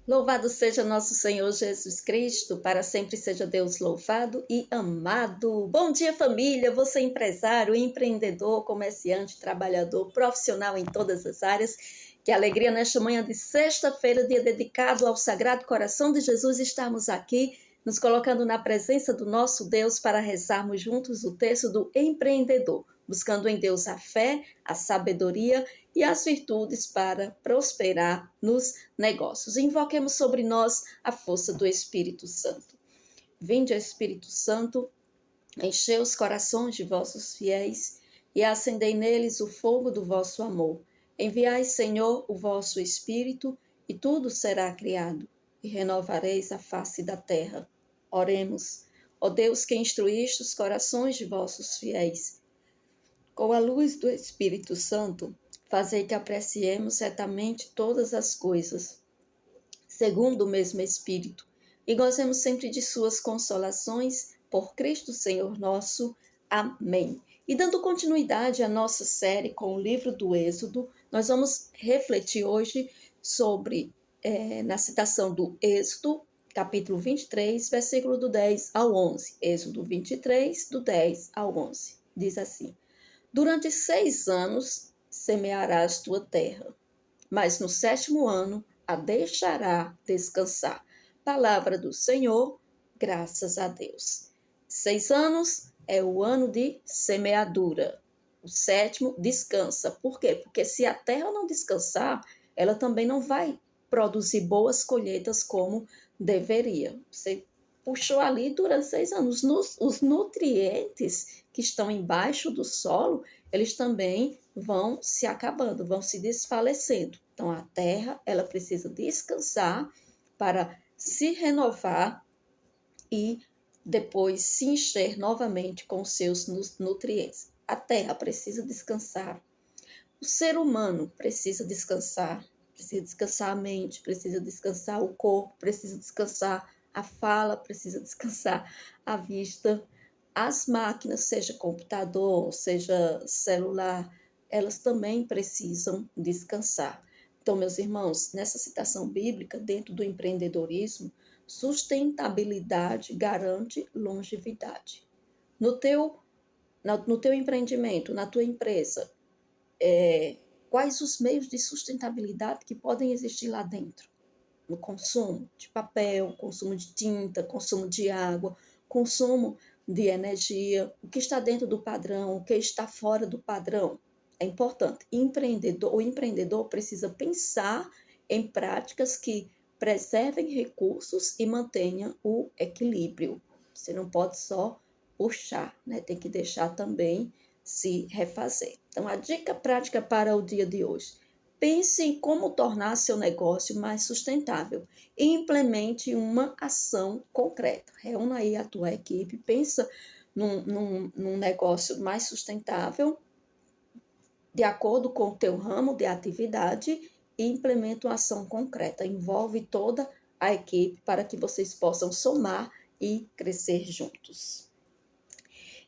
Louvado seja nosso Senhor Jesus Cristo, para sempre seja Deus louvado e amado. Bom dia, família, você empresário, empreendedor, comerciante, trabalhador, profissional em todas as áreas. Que alegria nesta manhã de sexta-feira, dia dedicado ao Sagrado Coração de Jesus, estarmos aqui, nos colocando na presença do nosso Deus para rezarmos juntos o texto do empreendedor, buscando em Deus a fé, a sabedoria e as virtudes para prosperar nos negócios. Invoquemos sobre nós a força do Espírito Santo. Vinde, Espírito Santo, enchei os corações de vossos fiéis e acendei neles o fogo do vosso amor. Enviai, Senhor, o vosso Espírito, e tudo será criado, e renovareis a face da terra. Oremos. Ó Deus, que instruíste os corações de vossos fiéis, com a luz do Espírito Santo, fazei que apreciemos certamente todas as coisas, segundo o mesmo Espírito, e gozemos sempre de suas consolações, por Cristo Senhor nosso. Amém. E dando continuidade à nossa série com o livro do Êxodo, nós vamos refletir hoje sobre, na citação do Êxodo, capítulo 23, versículo do 10 ao 11. Êxodo 23, do 10 ao 11. Diz assim: Durante 6 anos semearás tua terra, mas no 7º ano a deixará descansar. Palavra do Senhor, graças a Deus. 6 anos é o ano de semeadura. O 7º descansa. Por quê? Porque se a terra não descansar, ela também não vai produzir boas colheitas como deveria. Você puxou ali durante 6 anos. Os nutrientes que estão embaixo do solo, eles também vão se acabando, vão se desfalecendo. Então, a terra, ela precisa descansar para se renovar e depois se encher novamente com seus nutrientes. A terra precisa descansar. O ser humano precisa descansar a mente, precisa descansar o corpo, precisa descansar a fala, precisa descansar a vista. As máquinas, seja computador, seja celular, elas também precisam descansar. Então, meus irmãos, nessa citação bíblica, dentro do empreendedorismo, sustentabilidade garante longevidade. No teu empreendimento, na tua empresa, quais os meios de sustentabilidade que podem existir lá dentro? No consumo de papel, consumo de tinta, consumo de água, consumo de energia, o que está dentro do padrão, o que está fora do padrão. É importante. O empreendedor precisa pensar em práticas que preservem recursos e mantenham o equilíbrio. Você não pode só puxar, né? Tem que deixar também se refazer. Então, a dica prática para o dia de hoje: pense em como tornar seu negócio mais sustentável e implemente uma ação concreta. Reúna aí a tua equipe, pensa num negócio mais sustentável, de acordo com o teu ramo de atividade, e implementa uma ação concreta. Envolve toda a equipe para que vocês possam somar e crescer juntos.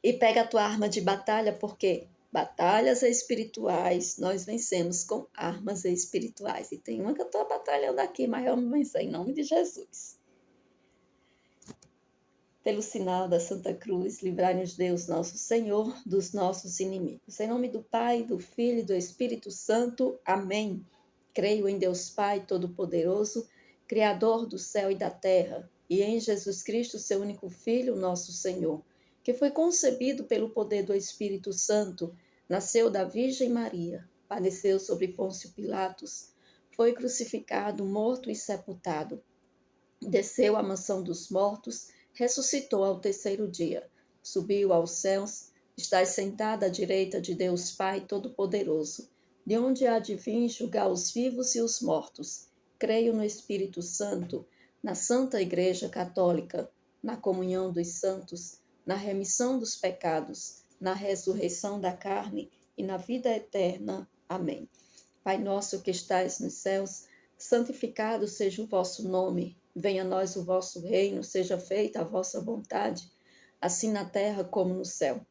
E pega a tua arma de batalha, porque batalhas espirituais nós vencemos com armas espirituais. E tem uma que eu estou batalhando aqui, mas eu vou vencer em nome de Jesus. Pelo sinal da Santa Cruz, livrai-nos Deus nosso Senhor dos nossos inimigos. Em nome do Pai, do Filho e do Espírito Santo. Amém. Creio em Deus Pai Todo-Poderoso, Criador do céu e da terra, e em Jesus Cristo, seu único Filho, nosso Senhor, que foi concebido pelo poder do Espírito Santo, nasceu da Virgem Maria, padeceu sobre Pôncio Pilatos, foi crucificado, morto e sepultado, desceu à mansão dos mortos, ressuscitou ao 3º dia, subiu aos céus, está sentado à direita de Deus Pai Todo-Poderoso, de onde há de vir julgar os vivos e os mortos. Creio no Espírito Santo, na Santa Igreja Católica, na comunhão dos santos, na remissão dos pecados, na ressurreição da carne e na vida eterna. Amém. Pai nosso que estais nos céus, santificado seja o vosso nome. Venha a nós o vosso reino, seja feita a vossa vontade, assim na terra como no céu.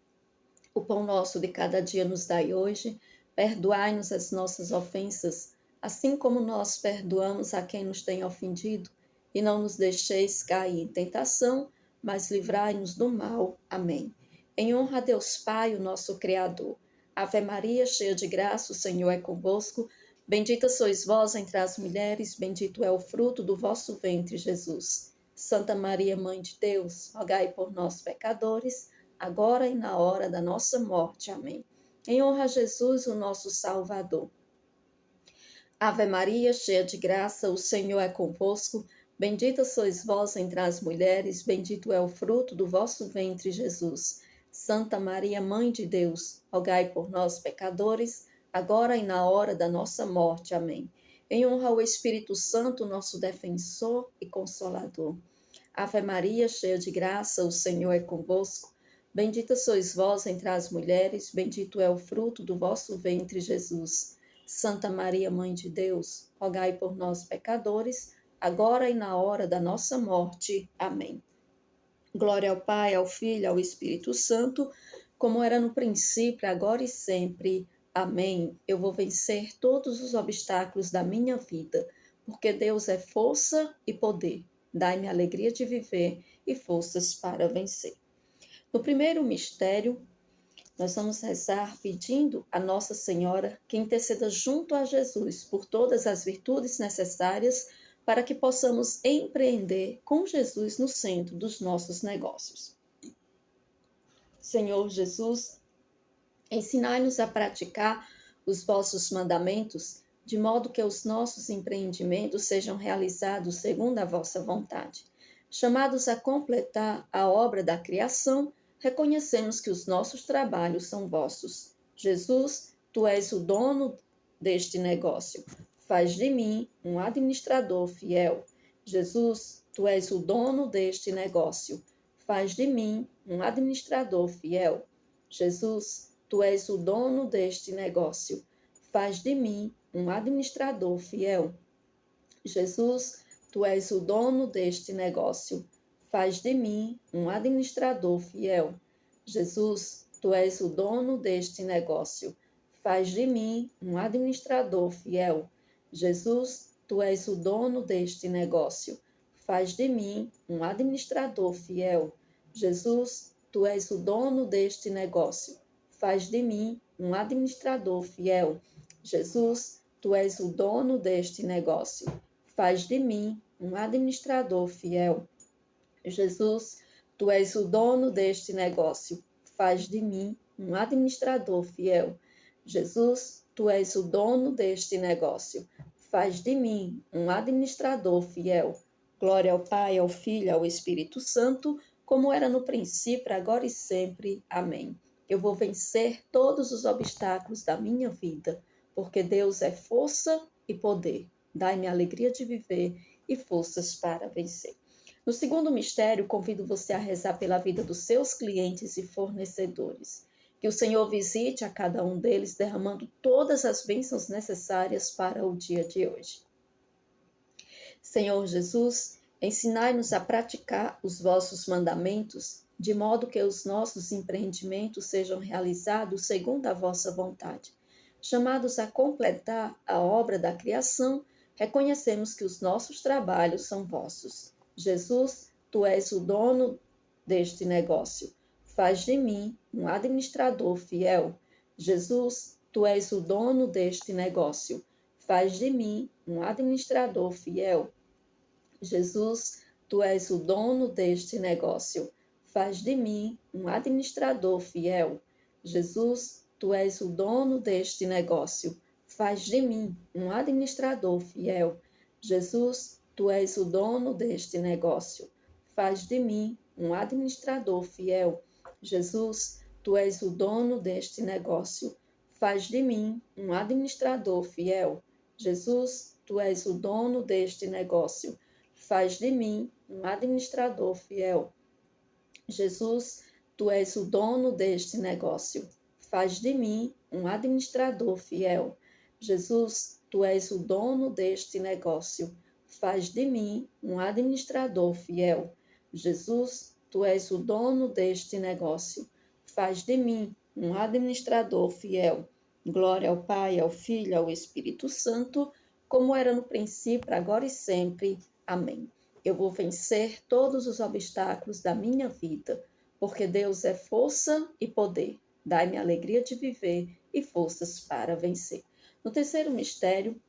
O pão nosso de cada dia nos dai hoje, perdoai-nos as nossas ofensas, assim como nós perdoamos a quem nos tem ofendido, e não nos deixeis cair em tentação, mas livrai-nos do mal. Amém. Em honra a Deus Pai, o nosso Criador. Ave Maria, cheia de graça, o Senhor é convosco. Bendita sois vós entre as mulheres, bendito é o fruto do vosso ventre, Jesus. Santa Maria, Mãe de Deus, rogai por nós, pecadores, agora e na hora da nossa morte. Amém. Em honra a Jesus, o nosso Salvador. Ave Maria, cheia de graça, o Senhor é convosco. Bendita sois vós entre as mulheres, bendito é o fruto do vosso ventre, Jesus. Santa Maria, Mãe de Deus, rogai por nós, pecadores, agora e na hora da nossa morte. Amém. Em honra ao Espírito Santo, nosso defensor e consolador. Ave Maria, cheia de graça, o Senhor é convosco. Bendita sois vós entre as mulheres, bendito é o fruto do vosso ventre, Jesus. Santa Maria, Mãe de Deus, rogai por nós, pecadores, agora e na hora da nossa morte. Amém. Glória ao Pai, ao Filho, ao Espírito Santo, como era no princípio, agora e sempre. Amém. Eu vou vencer todos os obstáculos da minha vida, porque Deus é força e poder. Dai-me alegria de viver e forças para vencer. No primeiro mistério, nós vamos rezar pedindo a Nossa Senhora que interceda junto a Jesus por todas as virtudes necessárias para que possamos empreender com Jesus no centro dos nossos negócios. Senhor Jesus, ensinai-nos a praticar os vossos mandamentos, de modo que os nossos empreendimentos sejam realizados segundo a vossa vontade. Chamados a completar a obra da criação, reconhecemos que os nossos trabalhos são vossos. Jesus, tu és o dono deste negócio. Faz de mim um administrador fiel. Jesus, tu és o dono deste negócio. Faz de mim um administrador fiel. Jesus, tu és o dono deste negócio. Faz de mim um administrador fiel. Jesus, tu és o dono deste negócio. Faz de mim um administrador fiel. Jesus, tu és o dono deste negócio. Faz de mim um administrador fiel. Jesus, tu és o dono deste negócio. Faz de mim um administrador fiel. Jesus, tu és o dono deste negócio. Faz de mim um administrador fiel. Jesus, tu és o dono deste negócio. Faz de mim um administrador fiel. Jesus, tu és o dono deste negócio. Faz de mim um administrador fiel. Jesus, tu és o dono deste negócio. Faz de mim um administrador fiel. Glória ao Pai, ao Filho, ao Espírito Santo, como era no princípio, agora e sempre. Amém. Eu vou vencer todos os obstáculos da minha vida, porque Deus é força e poder. Dai-me a alegria de viver e forças para vencer. No segundo mistério, convido você a rezar pela vida dos seus clientes e fornecedores. Que o Senhor visite a cada um deles, derramando todas as bênçãos necessárias para o dia de hoje. Senhor Jesus, ensinai-nos a praticar os vossos mandamentos, de modo que os nossos empreendimentos sejam realizados segundo a vossa vontade. Chamados a completar a obra da criação, reconhecemos que os nossos trabalhos são vossos. Jesus, tu és o dono deste negócio. Faz de mim um administrador fiel. Jesus, tu és o dono deste negócio. Faz de mim um administrador fiel. Jesus, tu és o dono deste negócio. Faz de mim um administrador fiel. Jesus, tu és o dono deste negócio. Faz de mim um administrador fiel. Jesus, tu és o dono deste negócio. Faz de mim um administrador fiel. Jesus, tu és o dono deste negócio. Faz de mim um administrador fiel. Jesus, tu és o dono deste negócio. Faz de mim um administrador fiel. Jesus, tu és o dono deste negócio. Faz de mim um administrador fiel. Jesus, tu és o dono deste negócio. Faz de mim um administrador fiel. Jesus, tu és o dono deste negócio. Faz de mim um administrador fiel. Glória ao Pai, ao Filho, ao Espírito Santo, como era no princípio, agora e sempre. Amém. Eu vou vencer todos os obstáculos da minha vida, porque Deus é força e poder. Dai-me a alegria de viver e forças para vencer. No terceiro mistério,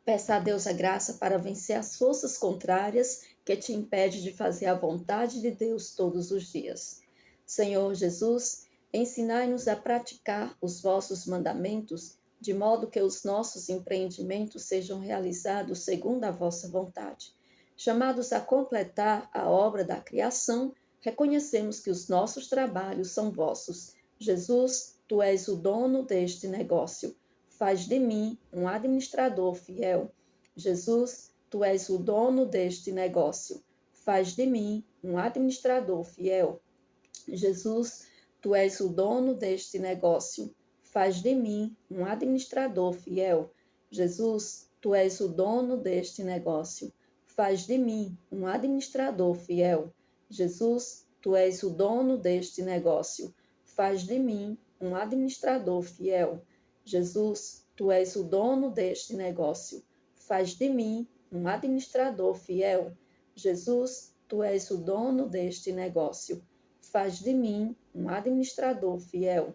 peça a Deus a graça para vencer as forças contrárias que te impedem de fazer a vontade de Deus todos os dias. Senhor Jesus, ensinai-nos a praticar os vossos mandamentos, de modo que os nossos empreendimentos sejam realizados segundo a vossa vontade. Chamados a completar a obra da criação, reconhecemos que os nossos trabalhos são vossos. Jesus, tu és o dono deste negócio. Faz de mim um administrador fiel. Jesus, tu és o dono deste negócio. Faz de mim um administrador fiel. Jesus, tu és o dono deste negócio. Faz de mim um administrador fiel. Jesus, tu és o dono deste negócio. Faz de mim um administrador fiel. Jesus, tu és o dono deste negócio. Faz de mim um administrador fiel. Jesus, tu és o dono deste negócio. Faz de mim um administrador fiel. Jesus, tu és o dono deste negócio. Faz de mim um administrador fiel.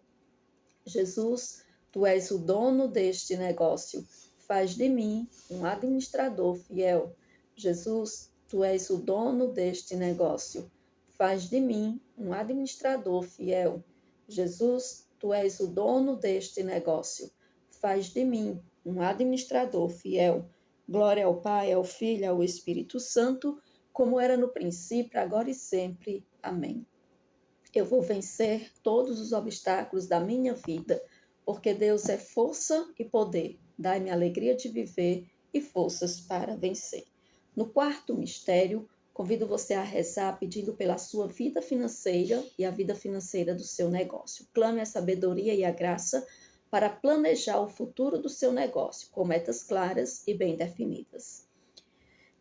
Jesus, tu és o dono deste negócio. Faz de mim um administrador fiel. Jesus, tu és o dono deste negócio. Faz de mim um administrador fiel. Jesus, tu és o dono deste negócio. Faz de mim um administrador fiel. Glória ao Pai, ao Filho e ao Espírito Santo, como era no princípio, agora e sempre. Amém. Eu vou vencer todos os obstáculos da minha vida, porque Deus é força e poder. Dai-me alegria de viver e forças para vencer. No quarto mistério, convido você a rezar pedindo pela sua vida financeira e a vida financeira do seu negócio. Clame a sabedoria e a graça para planejar o futuro do seu negócio, com metas claras e bem definidas.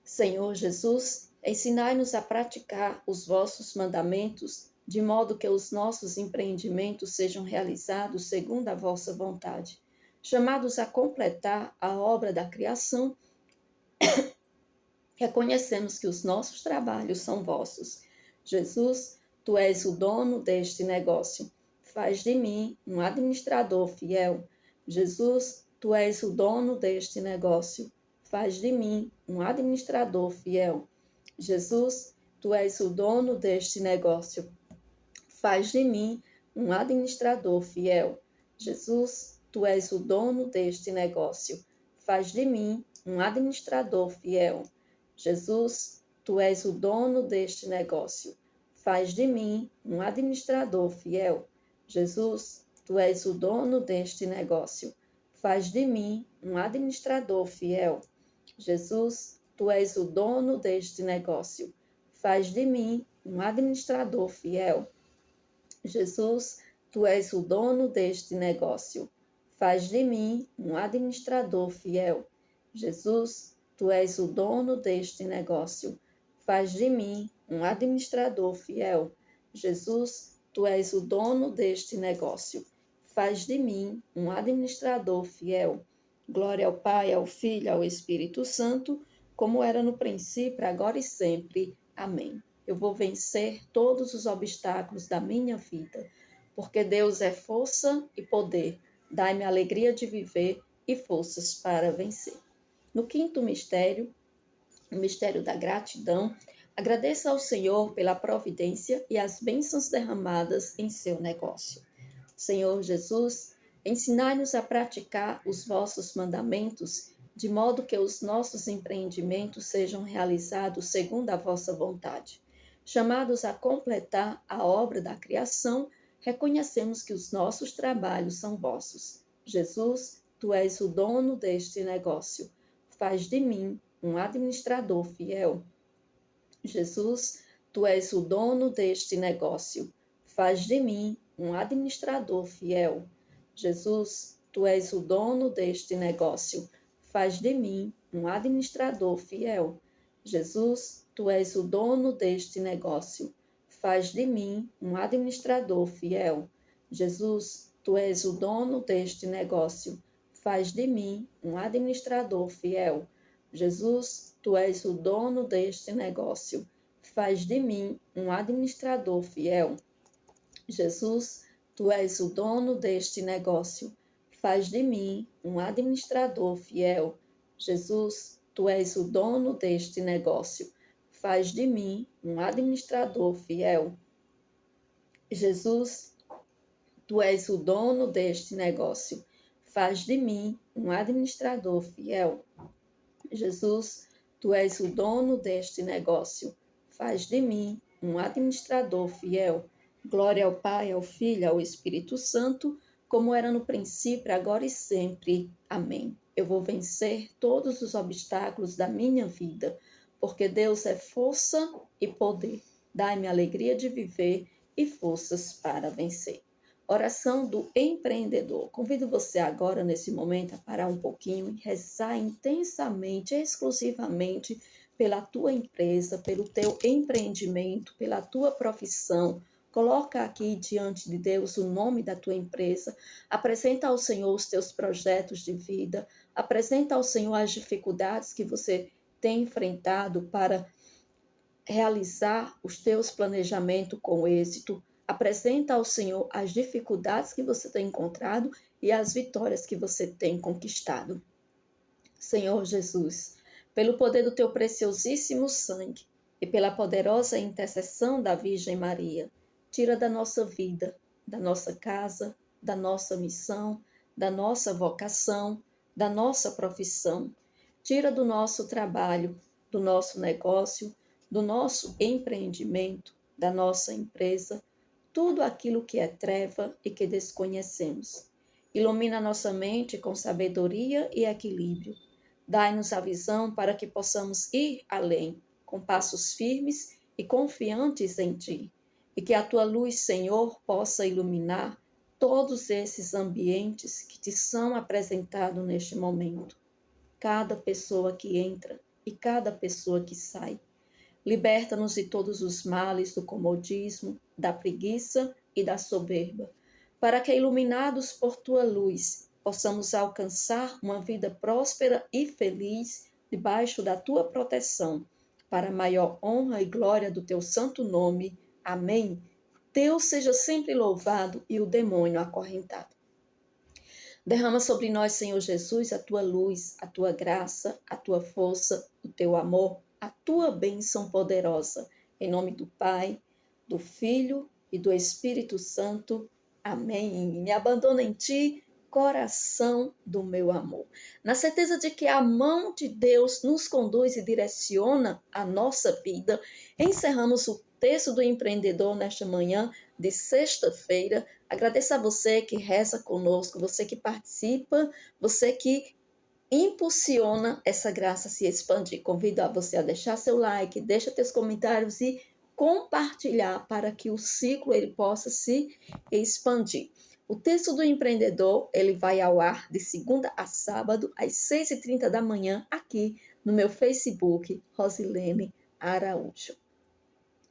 Senhor Jesus, ensinai-nos a praticar os vossos mandamentos, de modo que os nossos empreendimentos sejam realizados segundo a vossa vontade. Chamados a completar a obra da criação, reconhecemos que os nossos trabalhos são vossos. Jesus, tu és o dono deste negócio. Faz de mim um administrador fiel. Jesus, tu és o dono deste negócio. Faz de mim um administrador fiel. Jesus, tu és o dono deste negócio. Faz de mim um administrador fiel. Jesus, tu és o dono deste negócio. Faz de mim um administrador fiel. Jesus, tu és o dono deste negócio. Faz de mim um administrador fiel. Jesus, tu és o dono deste negócio. Faz de mim um administrador fiel. Jesus, tu és o dono deste negócio. Faz de mim um administrador fiel. Jesus, tu és o dono deste negócio. Faz de mim um administrador fiel. Jesus, tu és o dono deste negócio. Faz de mim um administrador fiel. Jesus, tu és o dono deste negócio. Faz de mim um administrador fiel. Glória ao Pai, ao Filho e ao Espírito Santo, como era no princípio, agora e sempre. Amém. Eu vou vencer todos os obstáculos da minha vida, porque Deus é força e poder. Dai-me alegria de viver e forças para vencer. No quinto mistério, o mistério da gratidão, agradeça ao Senhor pela providência e as bênçãos derramadas em seu negócio. Senhor Jesus, ensinai-nos a praticar os vossos mandamentos, de modo que os nossos empreendimentos sejam realizados segundo a vossa vontade. Chamados a completar a obra da criação, reconhecemos que os nossos trabalhos são vossos. Jesus, tu és o dono deste negócio. Faz de mim um administrador fiel. Jesus, tu és o dono deste negócio. Faz de mim um administrador fiel. Jesus, tu és o dono deste negócio. Faz de mim um administrador fiel. Jesus, tu és o dono deste negócio. Faz de mim um administrador fiel. Jesus, tu és o dono deste negócio. faz de mim um administrador fiel. Jesus, tu és o dono deste negócio. Faz de mim um administrador fiel. Jesus, tu és o dono deste negócio. Faz de mim um administrador fiel. Jesus, tu és o dono deste negócio. Faz de mim um administrador fiel. Jesus, tu és o dono deste negócio. Faz de mim um administrador fiel. Jesus, tu és o dono deste negócio. Faz de mim um administrador fiel. Glória ao Pai, ao Filho e ao Espírito Santo, como era no princípio, agora e sempre. Amém. Eu vou vencer todos os obstáculos da minha vida, porque Deus é força e poder. Dai-me alegria de viver e forças para vencer. Oração do empreendedor. Convido você agora, nesse momento, a parar um pouquinho e rezar intensamente, exclusivamente pela tua empresa, pelo teu empreendimento, pela tua profissão. Coloca aqui diante de Deus o nome da tua empresa, apresenta ao Senhor os teus projetos de vida, apresenta ao Senhor as dificuldades que você tem enfrentado para realizar os teus planejamentos com êxito. Apresenta ao Senhor as dificuldades que você tem encontrado e as vitórias que você tem conquistado. Senhor Jesus, pelo poder do teu preciosíssimo sangue e pela poderosa intercessão da Virgem Maria, tira da nossa vida, da nossa casa, da nossa missão, da nossa vocação, da nossa profissão. Tira do nosso trabalho, do nosso negócio, do nosso empreendimento, da nossa empresa, tudo aquilo que é treva e que desconhecemos. Ilumina nossa mente com sabedoria e equilíbrio. Dai-nos a visão para que possamos ir além, com passos firmes e confiantes em Ti. E que a Tua luz, Senhor, possa iluminar todos esses ambientes que Te são apresentados neste momento. Cada pessoa que entra e cada pessoa que sai. Liberta-nos de todos os males do comodismo, da preguiça e da soberba, para que, iluminados por Tua luz, possamos alcançar uma vida próspera e feliz debaixo da Tua proteção, para a maior honra e glória do Teu santo nome. Amém. Deus seja sempre louvado e o demônio acorrentado. Derrama sobre nós, Senhor Jesus, a Tua luz, a Tua graça, a Tua força, o Teu amor, a Tua bênção poderosa. Em nome do Pai, do Filho e do Espírito Santo. Amém. Me abandono em Ti, coração do meu amor. Na certeza de que a mão de Deus nos conduz e direciona a nossa vida, encerramos o texto do empreendedor nesta manhã de sexta-feira. Agradeço a você que reza conosco, você que participa, você que impulsiona essa graça a se expandir. Convido a você a deixar seu like, deixa teus comentários e compartilhar para que o ciclo ele possa se expandir. O texto do empreendedor ele vai ao ar de segunda a sábado às 6h30 da manhã aqui no meu Facebook, Rosilene Araújo.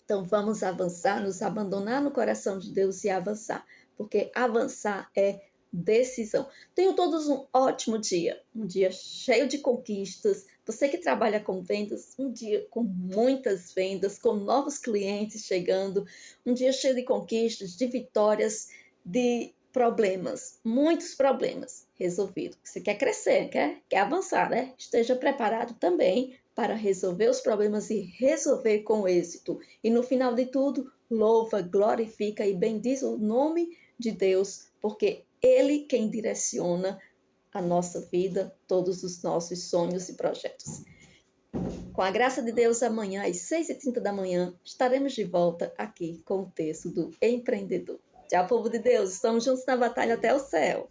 Então vamos avançar, nos abandonar no coração de Deus e avançar, porque avançar é decisão. Tenham todos um ótimo dia, um dia cheio de conquistas. Você que trabalha com vendas, um dia com muitas vendas, com novos clientes chegando, um dia cheio de conquistas, de vitórias, de problemas, muitos problemas resolvidos. Você quer crescer, quer avançar, né? Esteja preparado também para resolver os problemas e resolver com êxito. E no final de tudo, louva, glorifica e bendiz o nome de Deus, porque Ele quem direciona a nossa vida, todos os nossos sonhos e projetos. Com a graça de Deus, amanhã às 6h30 da manhã, estaremos de volta aqui com o texto do empreendedor. Tchau, povo de Deus, estamos juntos na batalha até o céu.